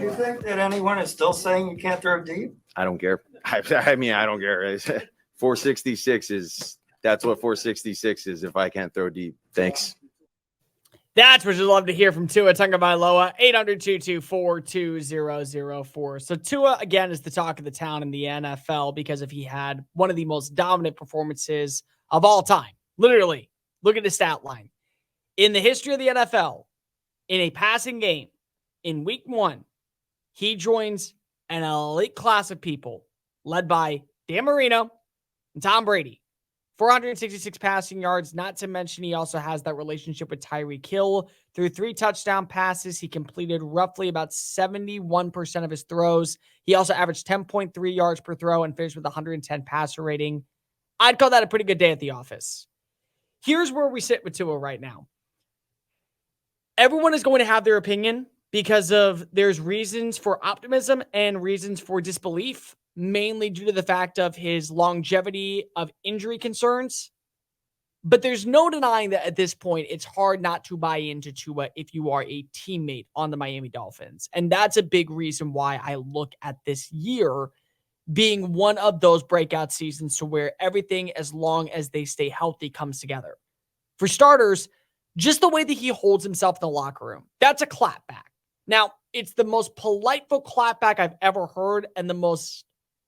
Do you think that anyone is still saying you can't throw deep? I don't care. I mean, I don't care. 466 is that's what 466 is if I can't throw deep. Thanks. That's what you'd love to hear from Tua Tagovailoa, 800-224-2004. So Tua, again, is the talk of the town in the NFL because if he had one of the most dominant performances of all time, literally, look at the stat line. In the history of the NFL, in a passing game, in week 1, he joins an elite class of people led by Dan Marino and Tom Brady. 466 passing yards, not to mention he also has that relationship with Tyreek Hill. Through 3 touchdown passes, he completed roughly about 71% of his throws. He also averaged 10.3 yards per throw and finished with 110 passer rating. I'd call that a pretty good day at the office. Here's where we sit with Tua right now. Everyone is going to have their opinion because there's reasons for optimism and reasons for disbelief, mainly due to the fact of his longevity of injury concerns. But there's no denying that at this point, it's hard not to buy into Tua if you are a teammate on the Miami Dolphins. And that's a big reason why I look at this year being one of those breakout seasons to where everything, as long as they stay healthy, comes together. For starters, just the way that he holds himself in the locker room, that's a clapback. Now, it's the most politeful clapback I've ever heard and the most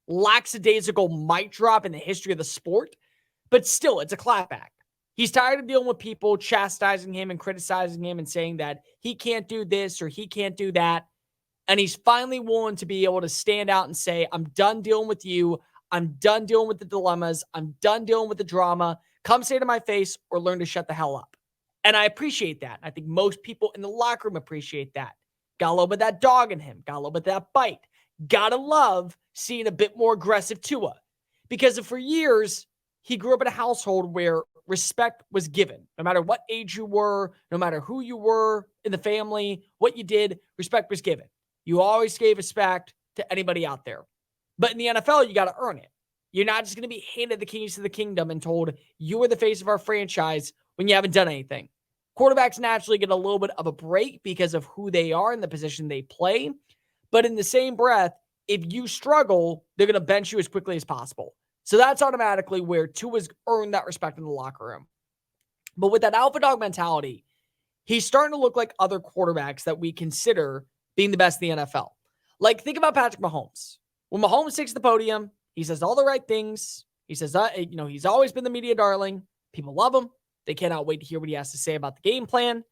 lackadaisical mic drop in the history of the sport, but still, it's a clapback. He's tired of dealing with people chastising him and criticizing him and saying that he can't do this or he can't do that, and he's finally willing to be able to stand out and say, I'm done dealing with you. I'm done dealing with the dilemmas. I'm done dealing with the drama. Come say to my face or learn to shut the hell up. And I appreciate that. I think most people in the locker room appreciate that. Got a little bit of that dog in him. Got a little bit of that bite. Gotta love seeing a bit more aggressive Tua. Because for years, he grew up in a household where respect was given. No matter what age you were, no matter who you were in the family, what you did, respect was given. You always gave respect to anybody out there. But in the NFL, you got to earn it. You're not just going to be handed the keys to the kingdom and told you are the face of our franchise when you haven't done anything. Quarterbacks naturally get a little bit of a break because of who they are and the position they play. But in the same breath, if you struggle, they're going to bench you as quickly as possible. So that's automatically where Tua's earned that respect in the locker room. But with that alpha dog mentality, he's starting to look like other quarterbacks that we consider being the best in the NFL. Like, think about Patrick Mahomes. When Mahomes takes the podium, he says all the right things. He says, he's always been the media darling. People love him. They cannot wait to hear what he has to say about the game plan.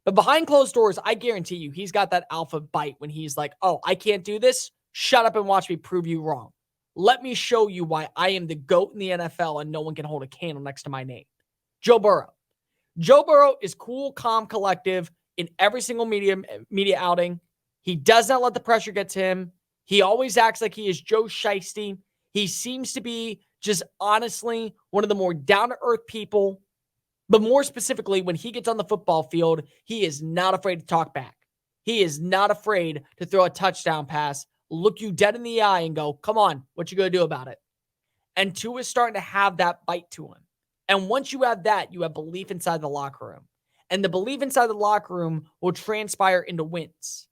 But behind closed doors, I guarantee you, he's got that alpha bite when he's like, oh, I can't do this. Shut up and watch me prove you wrong. Let me show you why I am the GOAT in the NFL and no one can hold a candle next to my name. Joe Burrow. Joe Burrow is cool, calm, collective in every single media outing. He does not let the pressure get to him. He always acts like he is Joe Shiesty. He seems to be just honestly one of the more down-to-earth people. But more specifically, when he gets on the football field, he is not afraid to talk back. He is not afraid to throw a touchdown pass, look you dead in the eye and go, come on, what you going to do about it? And Tua is starting to have that bite to him. And once you have that, you have belief inside the locker room. And the belief inside the locker room will transpire into wins.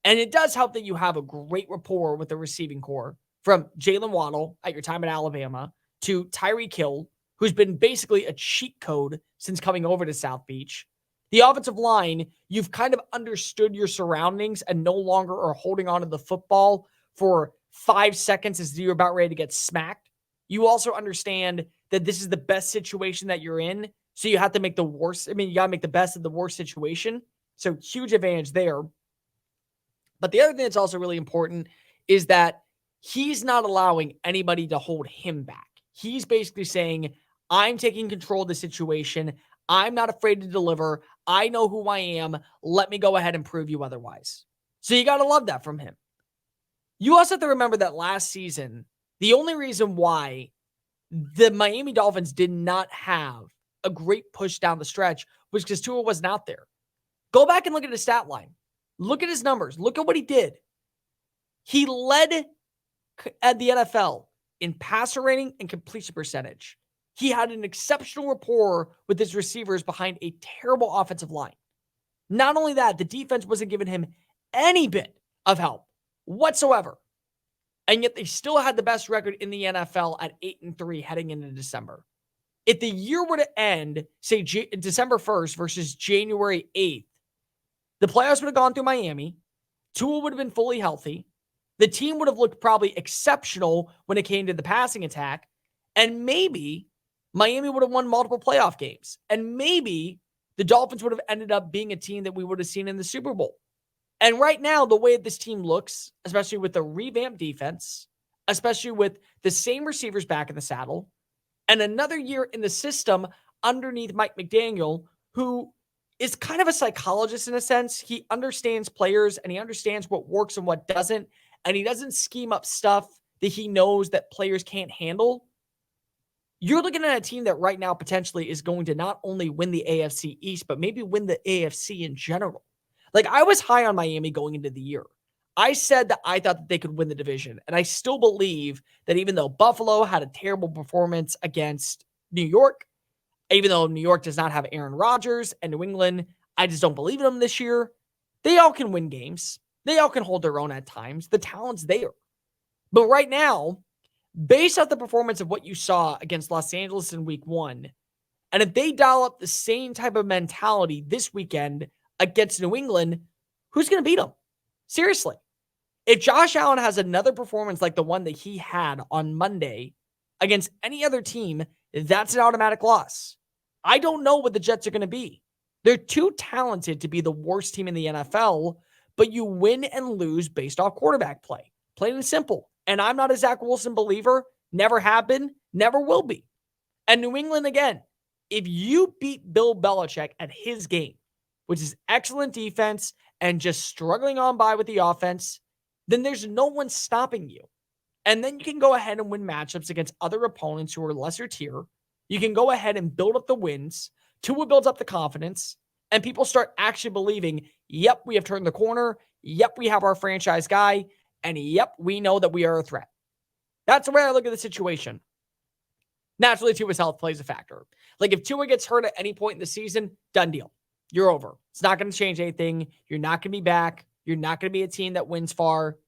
And it does help that you have a great rapport with the receiving core, from Jalen Waddle at your time at Alabama to Tyreek Hill, who's been basically a cheat code since coming over to South Beach. The offensive line, you've kind of understood your surroundings and no longer are holding on to the football for 5 seconds as you're about ready to get smacked. You also understand that this is the best situation that you're in, so you have to make the worst. You got to make the best of the worst situation. So huge advantage there. But the other thing that's also really important is that he's not allowing anybody to hold him back. He's basically saying, I'm taking control of the situation. I'm not afraid to deliver. I know who I am. Let me go ahead and prove you otherwise. So you got to love that from him. You also have to remember that last season, the only reason why the Miami Dolphins did not have a great push down the stretch was because Tua wasn't out there. Go back and look at his stat line. Look at his numbers. Look at what he did. He led at the NFL in passer rating and completion percentage. He had an exceptional rapport with his receivers behind a terrible offensive line. Not only that, the defense wasn't giving him any bit of help whatsoever. And yet they still had the best record in the NFL at 8-3 heading into December. If the year were to end, say December 1st versus January 8th, the playoffs would have gone through Miami. Tua would have been fully healthy. The team would have looked probably exceptional when it came to the passing attack. And maybe Miami would have won multiple playoff games. And maybe the Dolphins would have ended up being a team that we would have seen in the Super Bowl. And right now, the way this team looks, especially with the revamped defense, especially with the same receivers back in the saddle, and another year in the system underneath Mike McDaniel, who is kind of a psychologist in a sense. He understands players and he understands what works and what doesn't. And he doesn't scheme up stuff that he knows that players can't handle. You're looking at a team that right now potentially is going to not only win the AFC East, but maybe win the AFC in general. Like, I was high on Miami going into the year. I said that I thought that they could win the division. And I still believe that even though Buffalo had a terrible performance against New York, even though New York does not have Aaron Rodgers and New England, I just don't believe in them this year. They all can win games. They all can hold their own at times. The talent's there. But right now, based off the performance of what you saw against Los Angeles in week 1, and if they dial up the same type of mentality this weekend against New England, who's going to beat them? Seriously. If Josh Allen has another performance like the one that he had on Monday against any other team, that's an automatic loss. I don't know what the Jets are going to be. They're too talented to be the worst team in the NFL, but you win and lose based off quarterback play. Plain and simple. And I'm not a Zach Wilson believer. Never have been. Never will be. And New England, again, if you beat Bill Belichick at his game, which is excellent defense and just struggling on by with the offense, then there's no one stopping you. And then you can go ahead and win matchups against other opponents who are lesser tier. You can go ahead and build up the wins. Tua builds up the confidence. And people start actually believing, yep, we have turned the corner. Yep, we have our franchise guy. And yep, we know that we are a threat. That's the way I look at the situation. Naturally, Tua's health plays a factor. Like, if Tua gets hurt at any point in the season, done deal. You're over. It's not going to change anything. You're not going to be back. You're not going to be a team that wins far.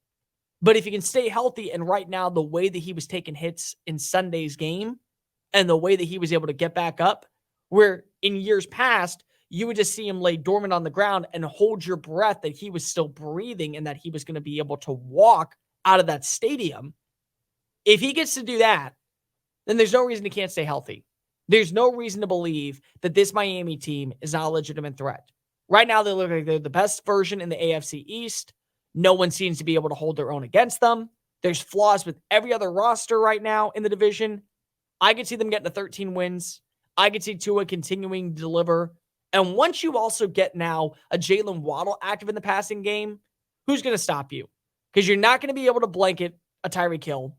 But if you can stay healthy, and right now, the way that he was taking hits in Sunday's game and the way that he was able to get back up, where in years past, you would just see him lay dormant on the ground and hold your breath that he was still breathing and that he was going to be able to walk out of that stadium. If he gets to do that, then there's no reason he can't stay healthy. There's no reason to believe that this Miami team is not a legitimate threat. Right now, they look like they're the best version in the AFC East. No one seems to be able to hold their own against them. There's flaws with every other roster right now in the division. I could see them getting to 13 wins. I could see Tua continuing to deliver. And once you also get now a Jalen Waddle active in the passing game, who's going to stop you? Because you're not going to be able to blanket a Tyreek Hill.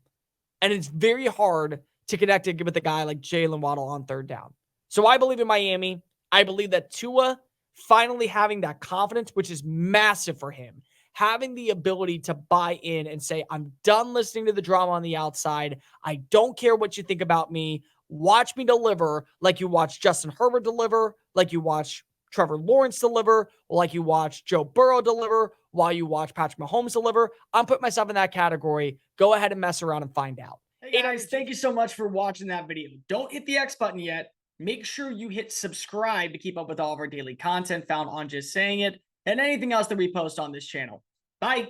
And it's very hard to connect it with a guy like Jalen Waddle on third down. So I believe in Miami. I believe that Tua finally having that confidence, which is massive for him, having the ability to buy in and say, I'm done listening to the drama on the outside. I don't care what you think about me. Watch me deliver like you watch Justin Herbert deliver, like you watch Trevor Lawrence deliver, or like you watch Joe Burrow deliver, while you watch Patrick Mahomes deliver. I'm putting myself in that category. Go ahead and mess around and find out. Hey guys, thank you so much for watching that video. Don't hit the X button yet. Make sure you hit subscribe to keep up with all of our daily content found on Just Saying It and anything else that we post on this channel. Bye.